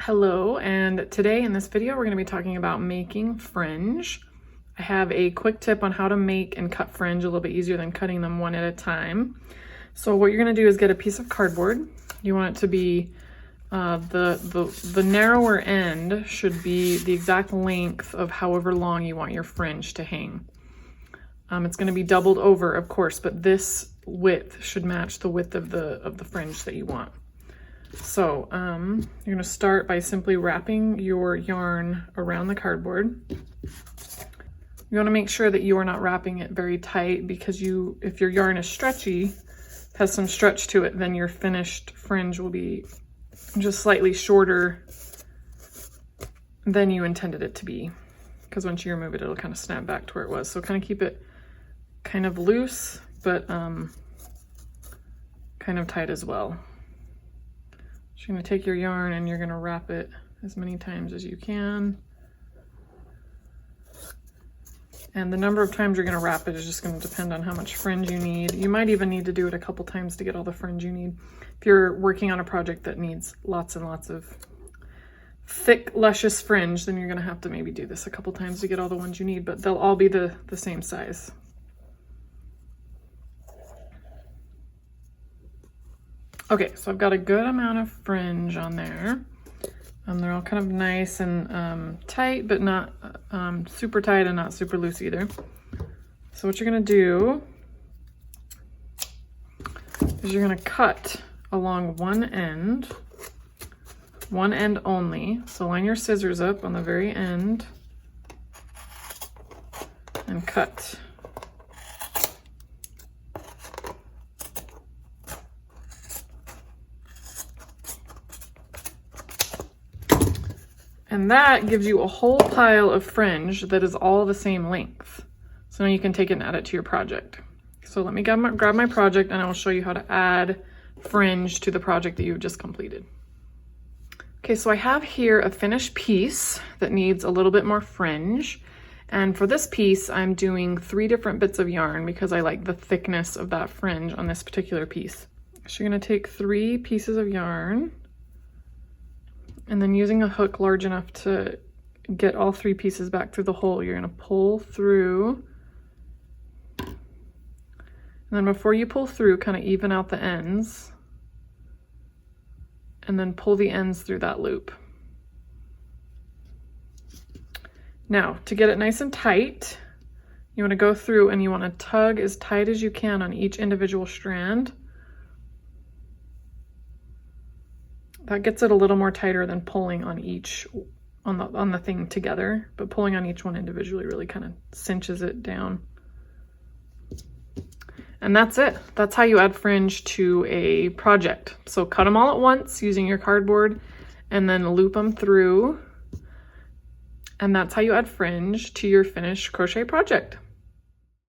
Hello, and today in this video we're going to be talking about making fringe. I have a quick tip on how to make and cut fringe a little bit easier than cutting them one at a time. So what you're going to do is get a piece of cardboard. You want it to be the narrower end should be the exact length of however long you want your fringe to hang. It's going to be doubled over, of course, but this width should match the width of the fringe that you want. So you're going to start by simply wrapping your yarn around the cardboard. You want to make sure that you are not wrapping it very tight, because if your yarn is stretchy, has some stretch to it, then your finished fringe will be just slightly shorter than you intended it to be, because once you remove it, it'll kind of snap back to where it was. So kind of keep it kind of loose, but kind of tight as well. So you're going to take your yarn and you're going to wrap it as many times as you can. And the number of times you're going to wrap it is just going to depend on how much fringe you need. You might even need to do it a couple times to get all the fringe you need. If you're working on a project that needs lots and lots of thick, luscious fringe, then you're going to have to maybe do this a couple times to get all the ones you need, but they'll all be the same size. Okay, so I've got a good amount of fringe on there. They're all kind of nice and tight, but not super tight and not super loose either. So what you're gonna do is you're gonna cut along one end only. So line your scissors up on the very end and cut. And that gives you a whole pile of fringe that is all the same length. So now you can take it and add it to your project. So let me grab my project and I will show you how to add fringe to the project that you've just completed. Okay, so I have here a finished piece that needs a little bit more fringe. And for this piece, I'm doing 3 different bits of yarn because I like the thickness of that fringe on this particular piece. So you're gonna take 3 pieces of yarn, and then using a hook large enough to get all 3 pieces back through the hole, you're going to pull through. And then before you pull through, kind of even out the ends. And then pull the ends through that loop. Now, to get it nice and tight, you want to go through and you want to tug as tight as you can on each individual strand. That gets it a little more tighter than pulling on each, on the thing together, but pulling on each one individually really kind of cinches it down. And that's it. That's how you add fringe to a project. So cut them all at once using your cardboard and then loop them through. And that's how you add fringe to your finished crochet project.